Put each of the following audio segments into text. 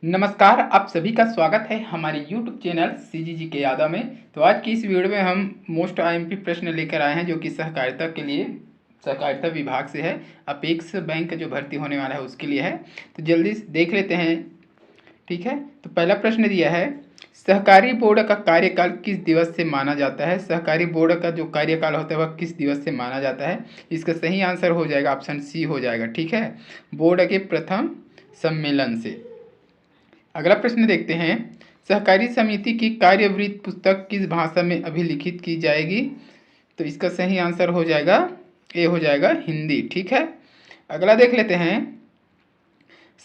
नमस्कार, आप सभी का स्वागत है हमारे YouTube चैनल CGG के यादव में। तो आज की इस वीडियो में हम मोस्ट IMP प्रश्न लेकर आए हैं जो कि सहकारिता के लिए सहकारिता विभाग से है। अपेक्स बैंक जो भर्ती होने वाला है उसके लिए है। तो जल्दी से देख लेते हैं। ठीक है, तो पहला प्रश्न दिया है, सहकारी बोर्ड का कार्यकाल किस दिवस से माना जाता है। सहकारी बोर्ड का जो कार्यकाल होता है वह किस दिवस से माना जाता है। इसका सही आंसर हो जाएगा ऑप्शन सी हो जाएगा। ठीक है, बोर्ड के प्रथम सम्मेलन से। अगला प्रश्न देखते हैं, सहकारी समिति की कार्यवृत्त पुस्तक किस भाषा में अभिलिखित की जाएगी। तो इसका सही आंसर हो जाएगा ए हो जाएगा हिंदी। ठीक है, अगला देख लेते हैं,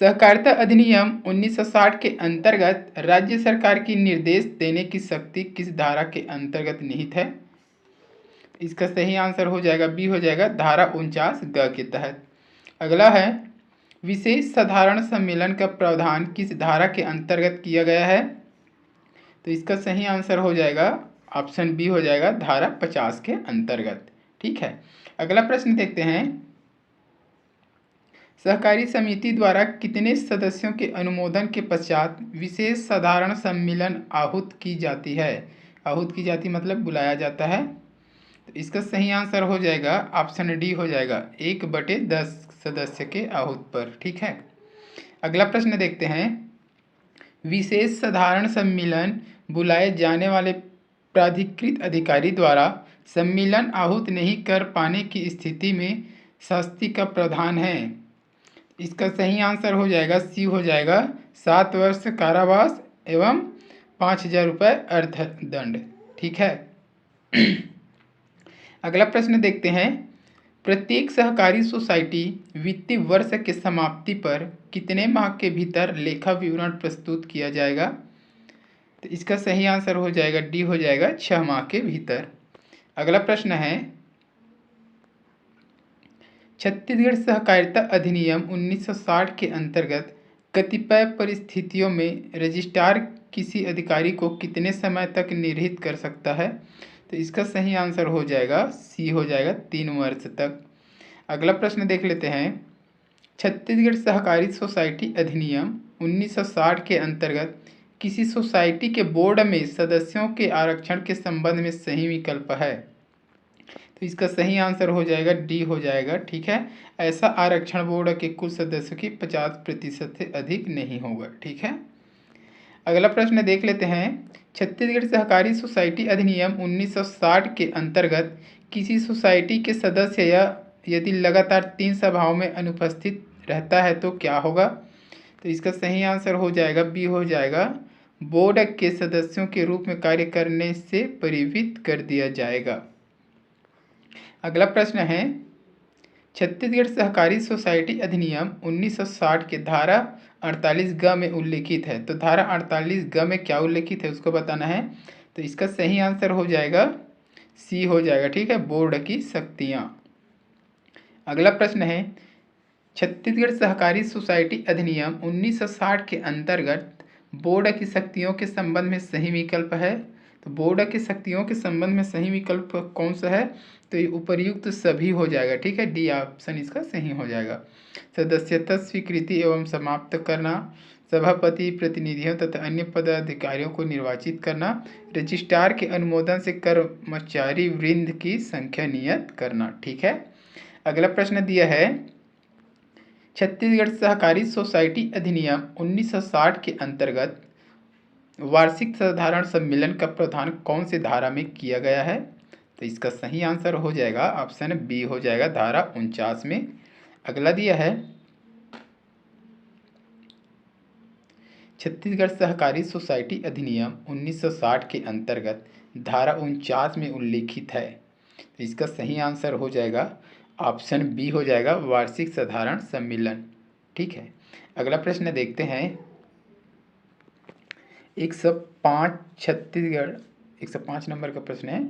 सहकारिता अधिनियम 1960 के अंतर्गत राज्य सरकार की निर्देश देने की शक्ति किस धारा के अंतर्गत निहित है। इसका सही आंसर हो जाएगा बी हो जाएगा धारा 49 ग के तहत। अगला है, विशेष साधारण सम्मेलन का प्रावधान किस धारा के अंतर्गत किया गया है। तो इसका सही आंसर हो जाएगा ऑप्शन बी हो जाएगा धारा 50 के अंतर्गत। ठीक है, अगला प्रश्न देखते हैं, सहकारी समिति द्वारा कितने सदस्यों के अनुमोदन के पश्चात विशेष साधारण सम्मेलन आहूत की जाती है। आहूत की जाती मतलब बुलाया जाता है। तो इसका सही आंसर हो जाएगा ऑप्शन डी हो जाएगा 1/10 सदस्य के आहूत पर। ठीक है, अगला प्रश्न देखते हैं, विशेष साधारण सम्मेलन बुलाए जाने वाले प्राधिकृत अधिकारी द्वारा सम्मेलन आहूत नहीं कर पाने की स्थिति में शास्ति का प्रावधान है। इसका सही आंसर हो जाएगा सी हो जाएगा 7 वर्ष कारावास एवं 5,000 रुपये अर्थदंड। ठीक है, अगला प्रश्न देखते हैं, प्रत्येक सहकारी सोसाइटी वित्तीय वर्ष के समाप्ति पर कितने माह के भीतर लेखा विवरण प्रस्तुत किया जाएगा। तो इसका सही आंसर हो जाएगा डी हो जाएगा 6 माह के भीतर। अगला प्रश्न है, छत्तीसगढ़ सहकारिता अधिनियम 1960 के अंतर्गत कतिपय परिस्थितियों में रजिस्ट्रार किसी अधिकारी को कितने समय तक निरस्त कर सकता है। तो इसका सही आंसर हो जाएगा सी हो जाएगा 3 वर्ष तक। अगला प्रश्न देख लेते हैं, छत्तीसगढ़ सहकारी सोसाइटी अधिनियम 1960 के अंतर्गत किसी सोसाइटी के बोर्ड में सदस्यों के आरक्षण के संबंध में सही विकल्प है। तो इसका सही आंसर हो जाएगा डी हो जाएगा। ठीक है, ऐसा आरक्षण बोर्ड के कुल सदस्यों की 50% से अधिक नहीं होगा। ठीक है, अगला प्रश्न देख लेते हैं, छत्तीसगढ़ सहकारी सोसाइटी अधिनियम 1960 के अंतर्गत किसी सोसाइटी के सदस्य या यदि लगातार 3 सभाओं में अनुपस्थित रहता है तो क्या होगा। तो इसका सही आंसर हो जाएगा बी हो जाएगा बोर्ड के सदस्यों के रूप में कार्य करने से परिवित कर दिया जाएगा। अगला प्रश्न है, छत्तीसगढ़ सहकारी सोसाइटी अधिनियम 1960 के धारा 48 ग में उल्लेखित है। तो धारा 48 ग में क्या उल्लेखित है उसको बताना है। तो इसका सही आंसर हो जाएगा सी हो जाएगा। ठीक है, बोर्ड की शक्तियाँ। अगला प्रश्न है, छत्तीसगढ़ सहकारी सोसाइटी अधिनियम 1960 के अंतर्गत बोर्ड की शक्तियों के संबंध में सही विकल्प है। तो बोर्ड की शक्तियों के संबंध में सही विकल्प कौन सा है। तो ये उपर्युक्त सभी हो जाएगा। ठीक है, डी ऑप्शन इसका सही हो जाएगा। सदस्यता स्वीकृति एवं समाप्त करना, सभापति प्रतिनिधियों तथा अन्य पदाधिकारियों को निर्वाचित करना, रजिस्ट्रार के अनुमोदन से कर्मचारी वृंद की संख्या नियत करना। ठीक है, अगला प्रश्न दिया है, छत्तीसगढ़ सहकारी सोसाइटी अधिनियम 1960 के अंतर्गत वार्षिक साधारण सम्मेलन का प्रावधान कौन सी धारा में किया गया है। तो इसका सही आंसर हो जाएगा ऑप्शन बी हो जाएगा धारा 49 में। अगला दिया है, छत्तीसगढ़ सहकारी सोसाइटी अधिनियम 1960 के अंतर्गत धारा 49 में उल्लेखित है। तो इसका सही आंसर हो जाएगा ऑप्शन बी हो जाएगा वार्षिक साधारण सम्मेलन। ठीक है, अगला प्रश्न देखते हैं, 105 नंबर का प्रश्न है,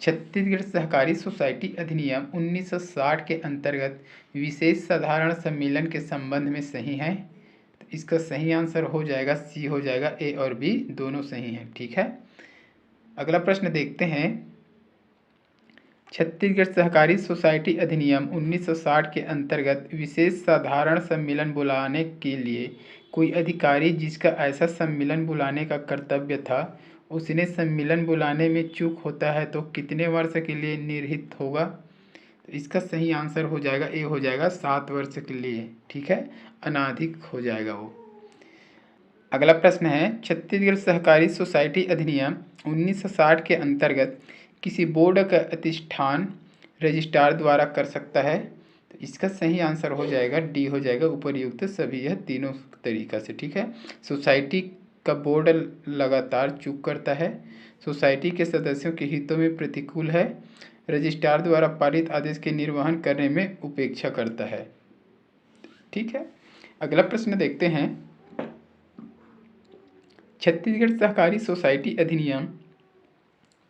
छत्तीसगढ़ सहकारी सोसाइटी अधिनियम 1960 के अंतर्गत विशेष साधारण सम्मेलन के संबंध में सही है। तो इसका सही आंसर हो जाएगा सी हो जाएगा, ए और बी दोनों सही हैं। ठीक है, अगला प्रश्न देखते हैं, छत्तीसगढ़ सहकारी सोसाइटी अधिनियम 1960 के अंतर्गत विशेष साधारण सम्मेलन बुलाने के लिए कोई अधिकारी जिसका ऐसा सम्मेलन बुलाने का कर्तव्य था, उसने सम्मेलन बुलाने में चूक होता है तो कितने वर्ष के लिए निरस्त होगा? तो इसका सही आंसर हो जाएगा ए, हो जाएगा 7 वर्ष के लिए। ठीक है, अनाधिक हो जाएगा वो। अगला प्रश्न है, छत्तीसगढ़ सहकारी सोसाइटी अधिनियम 1960 के अंतर्गत किसी बोर्ड का अधिष्ठान रजिस्ट्रार द्वारा कर सकता है? तो इसका सही आंसर हो जाएगा डी, हो जाएगा उपर्युक्त सभी, यह तीनों तरीका से। ठीक है, सोसाइटी का बोर्ड लगातार चूक करता है, सोसाइटी के सदस्यों के हितों में प्रतिकूल है, रजिस्ट्रार द्वारा पारित आदेश के निर्वहन करने में उपेक्षा करता है। ठीक है, अगला प्रश्न देखते हैं। छत्तीसगढ़ सहकारी सोसाइटी अधिनियम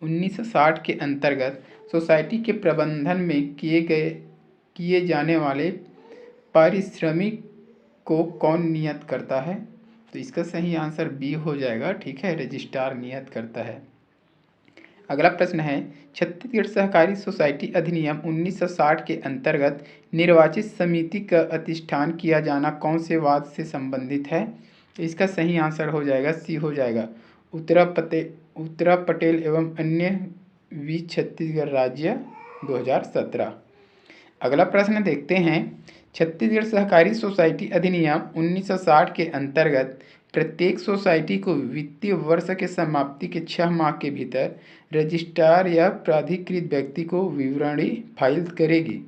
1960 के अंतर्गत सोसाइटी के प्रबंधन में किए जाने वाले पारिश्रमिक को कौन नियत करता है? तो इसका सही आंसर बी हो जाएगा। ठीक है, रजिस्ट्रार नियत करता है। अगला प्रश्न है, छत्तीसगढ़ सहकारी सोसाइटी अधिनियम 1960 के अंतर्गत निर्वाचित समिति का अधिष्ठान किया जाना कौन से वाद से संबंधित है? तो इसका सही आंसर हो जाएगा सी, हो जाएगा उत्तरा पटेल एवं अन्य वी छत्तीसगढ़ राज्य 2017। अगला प्रश्न देखते हैं, छत्तीसगढ़ सहकारी सोसाइटी अधिनियम 1960 के अंतर्गत प्रत्येक सोसाइटी को वित्तीय वर्ष के समाप्ति के 6 माह के भीतर रजिस्ट्रार या प्राधिकृत व्यक्ति को विवरणी फाइल करेगी।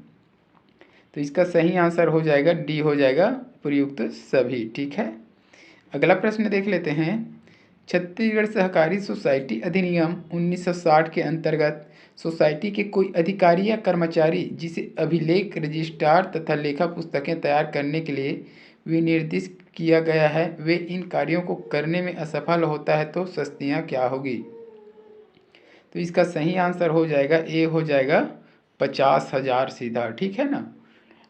तो इसका सही आंसर हो जाएगा डी, हो जाएगा प्रयुक्त सभी। ठीक है, अगला प्रश्न देख लेते हैं। छत्तीसगढ़ सहकारी सोसाइटी अधिनियम 1960 के अंतर्गत सोसाइटी के कोई अधिकारी या कर्मचारी जिसे अभिलेख, रजिस्ट्रार तथा लेखा पुस्तकें तैयार करने के लिए विनिर्दिष्ट किया गया है, वे इन कार्यों को करने में असफल होता है तो सस्तियाँ क्या होगी? तो इसका सही आंसर हो जाएगा ए, हो जाएगा 50,000 सीधा। ठीक है ना,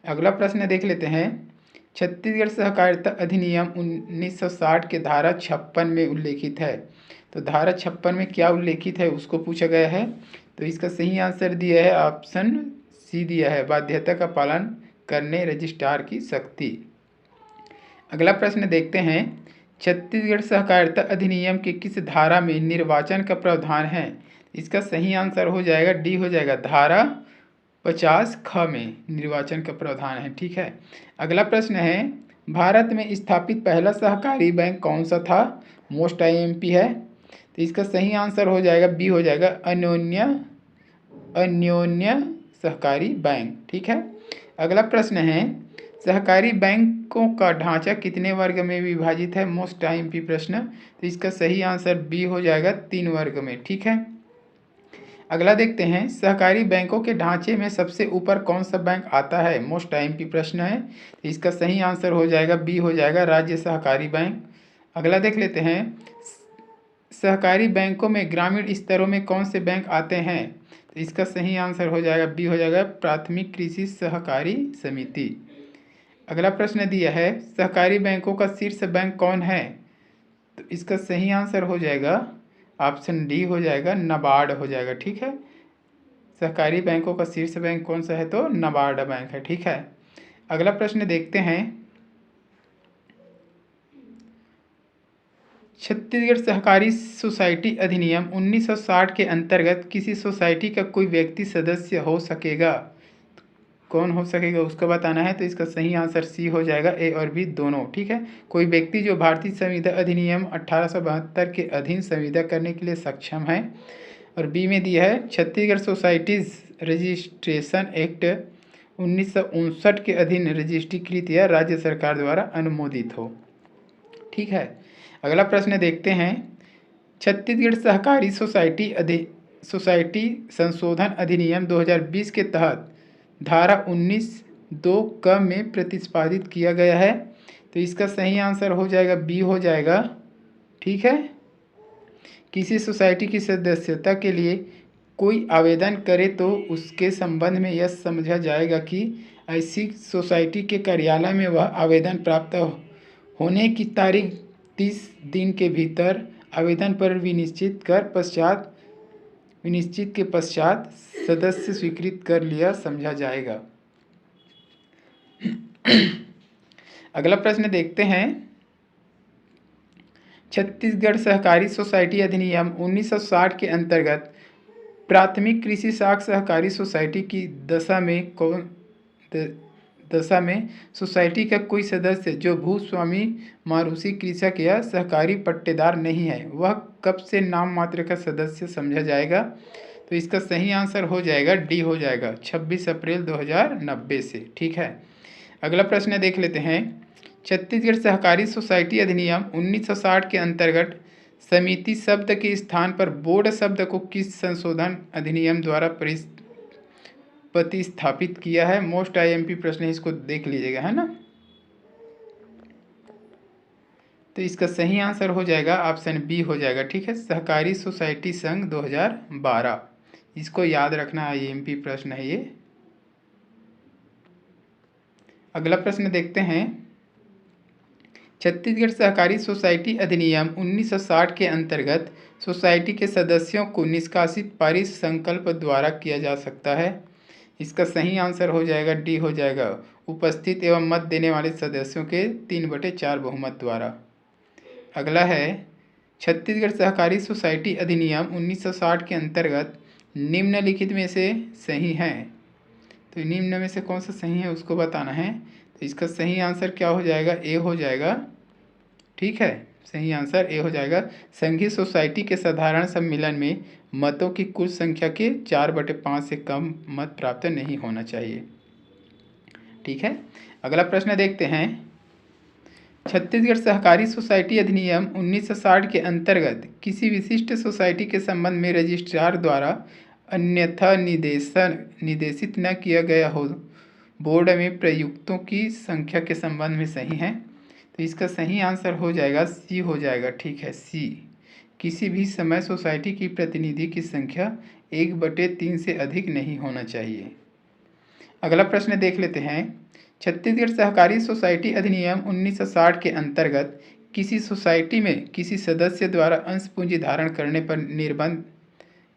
अगला प्रश्न देख लेते हैं। छत्तीसगढ़ सहकारिता अधिनियम 1960 के धारा 56 में उल्लेखित है, तो धारा 56 में क्या उल्लेखित है उसको पूछा गया है। तो इसका सही आंसर दिया है ऑप्शन सी दिया है, बाध्यता का पालन करने रजिस्ट्रार की शक्ति। अगला प्रश्न देखते हैं, छत्तीसगढ़ सहकारिता अधिनियम के किस धारा में निर्वाचन का प्रावधान है? इसका सही आंसर हो जाएगा डी, हो जाएगा धारा 50 ख में निर्वाचन का प्रावधान है। ठीक है, अगला प्रश्न है, भारत में स्थापित पहला सहकारी बैंक कौन सा था? मोस्ट आईएमपी है, तो इसका सही आंसर हो जाएगा बी, हो जाएगा अन्योन्य सहकारी बैंक। ठीक है, अगला प्रश्न है, सहकारी बैंकों का ढांचा कितने वर्ग में विभाजित है? मोस्ट आईएमपी प्रश्न, तो इसका सही आंसर बी हो जाएगा 3 वर्ग में। ठीक है, अगला देखते हैं, सहकारी बैंकों के ढांचे में सबसे ऊपर कौन सा बैंक आता है? मोस्ट आईएमपी प्रश्न है, तो इसका सही आंसर हो जाएगा बी, हो जाएगा राज्य सहकारी बैंक। अगला देख लेते हैं, सहकारी बैंकों में ग्रामीण स्तरों में कौन से बैंक आते हैं? तो इसका सही आंसर हो जाएगा बी, हो जाएगा प्राथमिक कृषि सहकारी समिति। अगला प्रश्न दिया है, सहकारी बैंकों का शीर्ष बैंक कौन है? तो इसका सही आंसर हो जाएगा ऑप्शन डी, हो जाएगा नाबार्ड, हो जाएगा। ठीक है, सहकारी बैंकों का शीर्ष बैंक कौन सा है? तो नाबार्ड बैंक है। ठीक है, अगला प्रश्न देखते हैं, छत्तीसगढ़ सहकारी सोसाइटी अधिनियम 1960 के अंतर्गत किसी सोसाइटी का कोई व्यक्ति सदस्य हो सकेगा? कौन हो सकेगा उसको बताना है, तो इसका सही आंसर सी हो जाएगा, ए और बी दोनों। ठीक है, कोई व्यक्ति जो भारतीय संविदा अधिनियम 1872 के अधीन संविदा करने के लिए सक्षम है। और बी में दिया है, छत्तीसगढ़ सोसाइटीज रजिस्ट्रेशन एक्ट 1959 के अधीन रजिस्ट्रीकृत या राज्य सरकार द्वारा अनुमोदित हो। ठीक है, अगला प्रश्न देखते हैं, छत्तीसगढ़ सहकारी सोसाइटी संशोधन अधिनियम 2020 के तहत धारा 19(2) क में प्रतिपादित किया गया है, तो इसका सही आंसर हो जाएगा बी, हो जाएगा। ठीक है, किसी सोसाइटी की सदस्यता के लिए कोई आवेदन करे तो उसके संबंध में यह समझा जाएगा कि ऐसी सोसाइटी के कार्यालय में वह आवेदन प्राप्त होने की तारीख 30 दिन के भीतर आवेदन पर विनिश्चित के पश्चात सदस्य स्वीकृत कर लिया समझा जाएगा। अगला प्रश्न देखते हैं। छत्तीसगढ़ सहकारी सोसाइटी अधिनियम 1960 के अंतर्गत प्राथमिक कृषि साख सहकारी सोसाइटी की दशा में सोसाइटी का कोई सदस्य जो भूस्वामी, मारूसी कृषक या सहकारी पट्टेदार नहीं है, वह कब से नाम मात्र का सदस्य समझा जाएगा? तो इसका सही आंसर हो जाएगा डी हो जाएगा, 26 अप्रैल 2090 से। ठीक है, अगला प्रश्न देख लेते हैं। छत्तीसगढ़ सहकारी सोसाइटी अधिनियम 1960 के अंतर्गत समिति शब्द के स्थान पर बोर्ड शब्द को किस संशोधन अधिनियम द्वारा प्रतिस्थापित किया है? मोस्ट आईएमपी प्रश्न है, इसको देख लीजिएगा, है ना। तो इसका सही आंसर हो जाएगा ऑप्शन बी हो जाएगा। ठीक है, सहकारी सोसाइटी संघ 2012, इसको याद रखना, आईएमपी प्रश्न है ये। अगला प्रश्न देखते हैं। छत्तीसगढ़ सहकारी सोसाइटी अधिनियम 1960 के अंतर्गत सोसाइटी के सदस्यों को निष्कासित परिसंकल्प द्वारा किया जा सकता है। इसका सही आंसर हो जाएगा डी हो जाएगा, उपस्थित एवं मत देने वाले सदस्यों के 3/4 बहुमत द्वारा। अगला है, छत्तीसगढ़ सहकारी सोसाइटी अधिनियम 1960 के अंतर्गत निम्नलिखित में से सही है। तो निम्न में से कौन सा सही है उसको बताना है। तो इसका सही आंसर क्या हो जाएगा? ए हो जाएगा। ठीक है, सही आंसर ए हो जाएगा। संघीय सोसाइटी के साधारण सम्मेलन में मतों की कुल संख्या के 4/5 से कम मत प्राप्त नहीं होना चाहिए। ठीक है, अगला प्रश्न देखते हैं। छत्तीसगढ़ सहकारी सोसाइटी अधिनियम 1960 के अंतर्गत किसी विशिष्ट सोसाइटी के संबंध में रजिस्ट्रार द्वारा अन्यथा निर्देशित न किया गया हो बोर्ड में प्रयुक्तों की संख्या के संबंध में सही है। तो इसका सही आंसर हो जाएगा सी हो जाएगा। ठीक है, सी, किसी भी समय सोसाइटी की प्रतिनिधि की संख्या 1/3 से अधिक नहीं होना चाहिए। अगला प्रश्न देख लेते हैं। छत्तीसगढ़ सहकारी सोसाइटी अधिनियम 1960 के अंतर्गत किसी सोसाइटी में किसी सदस्य द्वारा अंश पूंजी धारण करने पर निर्बंध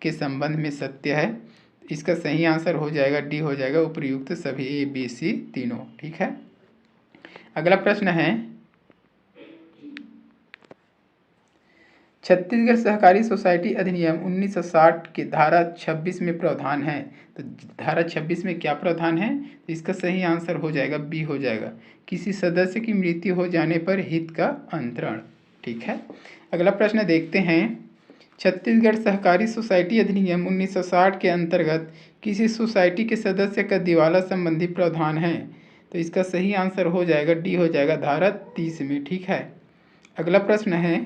के संबंध में सत्य है। इसका सही आंसर हो जाएगा डी हो जाएगा, उपर्युक्त सभी ए बी सी तीनों। ठीक है, अगला प्रश्न है। छत्तीसगढ़ सहकारी सोसाइटी अधिनियम 1960 के धारा 26 में प्रावधान है। तो धारा 26 में क्या प्रावधान है? तो इसका सही आंसर हो जाएगा बी हो जाएगा, किसी सदस्य की मृत्यु हो जाने पर हित का अंतरण। ठीक है, अगला प्रश्न देखते हैं। छत्तीसगढ़ सहकारी सोसाइटी अधिनियम 1960 के अंतर्गत किसी सोसाइटी के सदस्य का दिवाला संबंधी प्रावधान है। तो इसका सही आंसर हो जाएगा डी हो जाएगा, धारा 30 में। ठीक है, अगला प्रश्न है।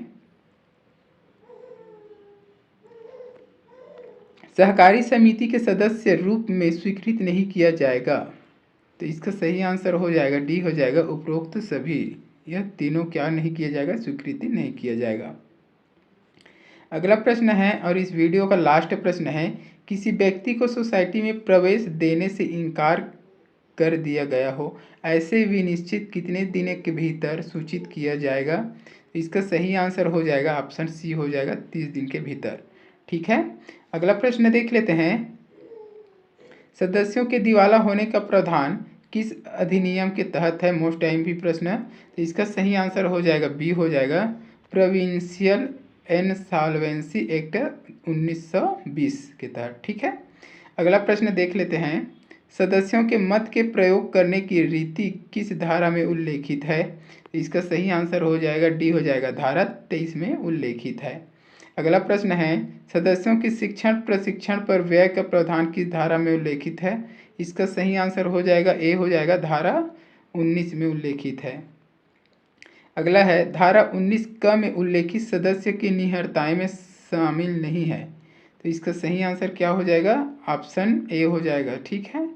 सहकारी समिति के सदस्य रूप में स्वीकृत नहीं किया जाएगा। तो इसका सही आंसर हो जाएगा डी हो जाएगा, उपरोक्त सभी। यह तीनों क्या नहीं किया जाएगा? स्वीकृति नहीं किया जाएगा। अगला प्रश्न है और इस वीडियो का लास्ट प्रश्न है। किसी व्यक्ति को सोसाइटी में प्रवेश देने से इनकार कर दिया गया हो, ऐसे विनिश्चित कितने दिन के भीतर सूचित किया जाएगा? इसका सही आंसर हो जाएगा ऑप्शन सी हो जाएगा, 30 दिन के भीतर। ठीक है, अगला प्रश्न देख लेते हैं। सदस्यों के दिवाला होने का प्रावधान किस अधिनियम के तहत है? मोस्ट आईएमपी प्रश्न। तो इसका सही आंसर हो जाएगा बी हो जाएगा, प्रोविंशियल इंसॉल्वेंसी एक्ट 1920 के तहत। ठीक है, अगला प्रश्न देख लेते हैं। सदस्यों के मत के प्रयोग करने की रीति किस धारा में उल्लेखित है? इसका सही आंसर हो जाएगा डी हो जाएगा, धारा 23 में उल्लेखित है। अगला प्रश्न है। सदस्यों की शिक्षण प्रशिक्षण पर व्यय का प्रावधान किस धारा में उल्लेखित है? इसका सही आंसर हो जाएगा ए हो जाएगा, धारा 19 में उल्लेखित है। अगला है, धारा 19 क में उल्लेखित सदस्य की निहरताएं में शामिल नहीं है। तो इसका सही आंसर क्या हो जाएगा? ऑप्शन ए हो जाएगा। ठीक है,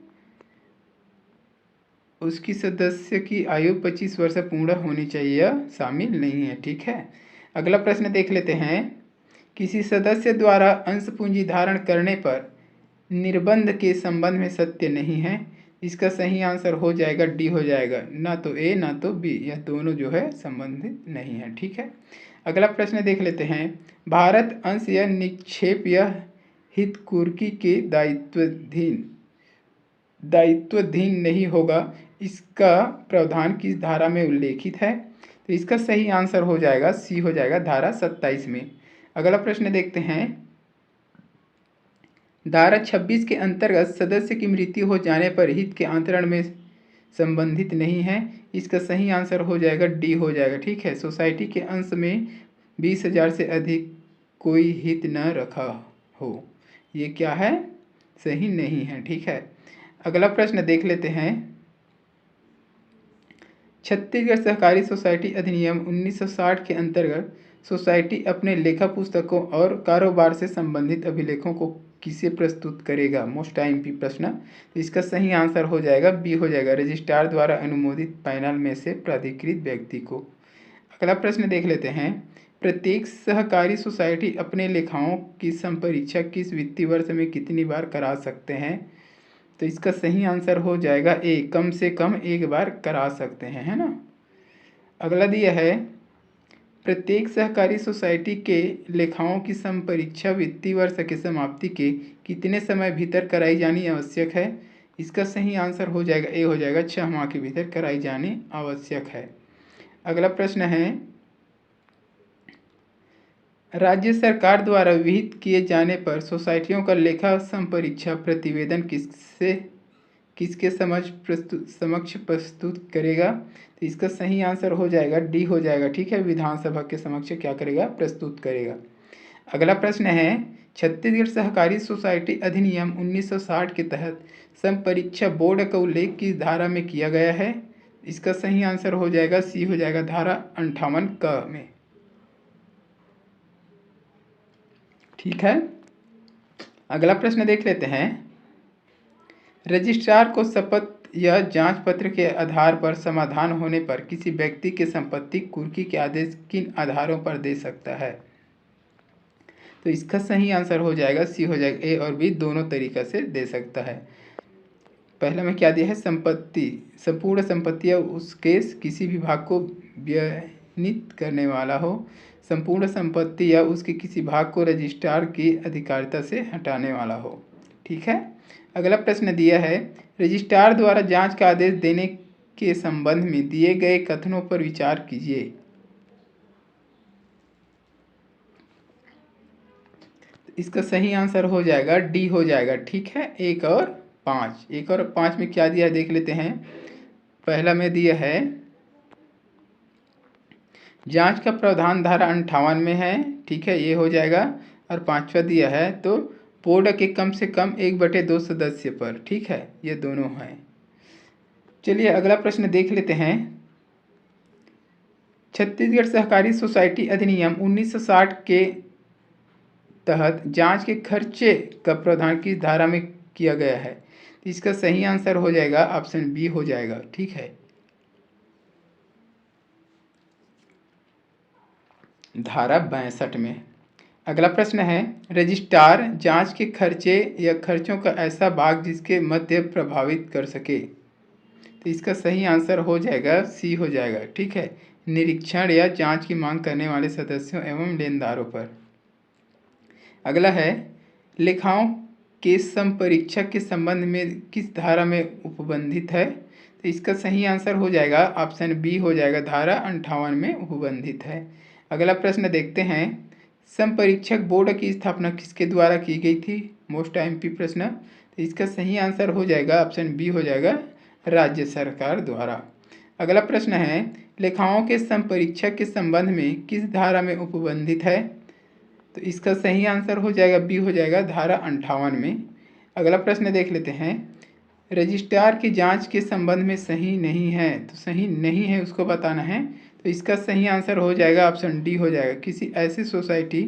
उसकी सदस्य की आयु 25 वर्ष पूर्ण होनी चाहिए, यह शामिल नहीं है। ठीक है, अगला प्रश्न देख लेते हैं। किसी सदस्य द्वारा अंश पूंजी धारण करने पर निर्बंध के संबंध में सत्य नहीं है। इसका सही आंसर हो जाएगा डी हो जाएगा, ना तो ए ना तो बी, यह दोनों जो है संबंधित नहीं है। ठीक है, अगला प्रश्न देख लेते हैं। भारत अंश या निक्षेप यह हितपूर्ति के दायित्वाधीन नहीं होगा, इसका प्रावधान किस धारा में उल्लेखित है? तो इसका सही आंसर हो जाएगा सी, हो जाएगा धारा 27 में। अगला प्रश्न देखते हैं। धारा 26 के अंतर्गत सदस्य की मृत्यु हो जाने पर हित के अंतरण में संबंधित नहीं है, इसका सही आंसर हो जाएगा डी, हो जाएगा। ठीक है, सोसाइटी के अंश में 20,000 से अधिक कोई हित न रखा हो, ये क्या है? सही नहीं है। ठीक है, अगला प्रश्न देख लेते हैं। छत्तीसगढ़ सहकारी सोसाइटी अधिनियम 1960 के अंतर्गत सोसाइटी अपने लेखा पुस्तकों और कारोबार से संबंधित अभिलेखों को किसे प्रस्तुत करेगा? मोस्ट आईएमपी प्रश्न। तो इसका सही आंसर हो जाएगा बी, हो जाएगा, रजिस्ट्रार द्वारा अनुमोदित पैनल में से प्राधिकृत व्यक्ति को। अगला प्रश्न देख लेते हैं। प्रत्येक सहकारी सोसाइटी अपने लेखाओं की संपरीक्षा किस वित्तीय वर्ष में कितनी बार करा सकते हैं? तो इसका सही आंसर हो जाएगा ए, कम से कम एक बार करा सकते हैं, है ना। अगला दिया है, प्रत्येक सहकारी सोसाइटी के लेखाओं की संपरीक्षा वित्तीय वर्ष के समाप्ति के कितने समय भीतर कराई जानी आवश्यक है? इसका सही आंसर हो जाएगा ए, हो जाएगा, 6 माह के भीतर कराई जानी आवश्यक है। अगला प्रश्न है, राज्य सरकार द्वारा विहित किए जाने पर सोसाइटियों का लेखा संपरीक्षा प्रतिवेदन किसके समक्ष प्रस्तुत करेगा? तो इसका सही आंसर हो जाएगा डी, हो जाएगा। ठीक है, विधानसभा के समक्ष क्या करेगा? प्रस्तुत करेगा। अगला प्रश्न है, छत्तीसगढ़ सहकारी सोसाइटी अधिनियम 1960 के तहत संपरीक्षा बोर्ड का उल्लेख किस धारा में किया गया है? इसका सही आंसर हो जाएगा सी, हो जाएगा, धारा 58 क में। ठीक है, अगला प्रश्न देख लेते हैं। रजिस्ट्रार को शपथ या जांच पत्र के आधार पर समाधान होने पर किसी व्यक्ति के संपत्ति कुर्की के आदेश किन आधारों पर दे सकता है? तो इसका सही आंसर हो जाएगा सी, हो जाएगा, ए और बी दोनों तरीक़ा से दे सकता है। पहले में क्या दिया है? संपत्ति, संपूर्ण संपत्ति या उसके किसी भी भाग को व्यनित करने वाला हो, संपूर्ण संपत्ति या उसके किसी भाग को रजिस्ट्रार की अधिकारिता से हटाने वाला हो। ठीक है, अगला प्रश्न दिया है, रजिस्ट्रार द्वारा जांच का आदेश देने के संबंध में दिए गए कथनों पर विचार कीजिए। इसका सही आंसर हो जाएगा डी, हो जाएगा। ठीक है, 1 और 5, 1 और 5 में क्या दिया है देख लेते हैं। पहला में दिया है, जांच का प्रावधान धारा 58 में है। ठीक है, ये हो जाएगा। और 5वां दिया है, तो बोर्ड के कम से कम 1/2 सदस्य पर। ठीक है, ये दोनों हैं। चलिए अगला प्रश्न देख लेते हैं। छत्तीसगढ़ सहकारी सोसाइटी अधिनियम 1960 के तहत जांच के खर्चे का प्रावधान किस धारा में किया गया है? इसका सही आंसर हो जाएगा ऑप्शन बी, हो जाएगा। ठीक है, धारा 62 में। अगला प्रश्न है, रजिस्ट्रार जांच के खर्चे या खर्चों का ऐसा भाग जिसके मध्य प्रभावित कर सके? तो इसका सही आंसर हो जाएगा सी, हो जाएगा। ठीक है, निरीक्षण या जांच की मांग करने वाले सदस्यों एवं लेनदारों पर। अगला है, लेखाओं के संपरीक्षक के संबंध में किस धारा में उपबंधित है? तो इसका सही आंसर हो जाएगा ऑप्शन बी, हो जाएगा, धारा 58 में उपबंधित है। अगला प्रश्न देखते हैं, संपरीक्षक बोर्ड की स्थापना किसके द्वारा की गई थी? मोस्ट आईएमपी प्रश्न। तो इसका सही आंसर हो जाएगा ऑप्शन बी, हो जाएगा, राज्य सरकार द्वारा। अगला प्रश्न है, लेखाओं के संपरीक्षक के संबंध में किस धारा में उपबंधित है? तो इसका सही आंसर हो जाएगा बी, हो जाएगा, धारा 58 में। अगला प्रश्न देख लेते हैं, रजिस्ट्रार की जांच के संबंध में सही नहीं है, तो सही नहीं है उसको बताना है। तो इसका सही आंसर हो जाएगा ऑप्शन डी, हो जाएगा, किसी ऐसी सोसाइटी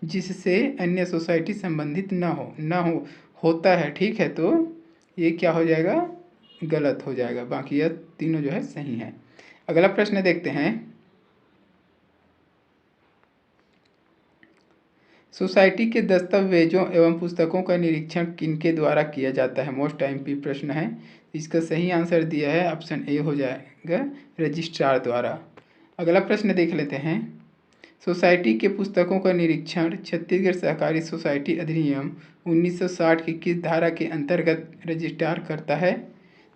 जिससे अन्य सोसाइटी संबंधित न होता है। ठीक है, तो ये क्या हो जाएगा? गलत हो जाएगा। बाकी यह तीनों जो है सही है। अगला प्रश्न देखते हैं, सोसाइटी के दस्तावेजों एवं पुस्तकों का निरीक्षण किनके द्वारा किया जाता है? मोस्ट आईएमपी प्रश्न है। इसका सही आंसर दिया है ऑप्शन ए, हो जाएगा, रजिस्ट्रार द्वारा। अगला प्रश्न देख लेते हैं, सोसाइटी के पुस्तकों का निरीक्षण छत्तीसगढ़ सहकारी सोसाइटी अधिनियम 1960 की किस धारा के अंतर्गत रजिस्ट्रार करता है?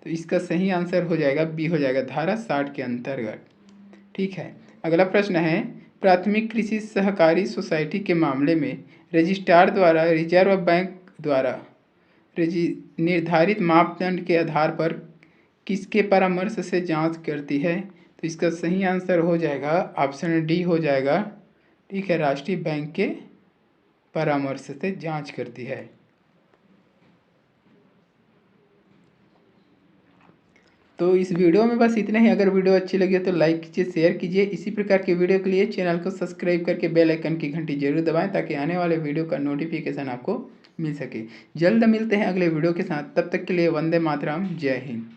तो इसका सही आंसर हो जाएगा बी, हो जाएगा धारा 60 के अंतर्गत। ठीक है, अगला प्रश्न है, प्राथमिक कृषि सहकारी सोसाइटी के मामले में रजिस्ट्रार द्वारा रिजर्व बैंक द्वारा निर्धारित मापदंड के आधार पर किसके परामर्श से जांच करती है? तो इसका सही आंसर हो जाएगा ऑप्शन डी, हो जाएगा। ठीक है, राष्ट्रीय बैंक के परामर्श से जांच करती है। तो इस वीडियो में बस इतना ही। अगर वीडियो अच्छी लगी तो लाइक कीजिए, शेयर कीजिए। इसी प्रकार के वीडियो के लिए चैनल को सब्सक्राइब करके बेल आइकन की घंटी जरूर दबाएं ताकि आने वाले वीडियो का नोटिफिकेशन आपको मिल सके। जल्द मिलते हैं अगले वीडियो के साथ, तब तक के लिए वंदे मातरम, जय हिंद।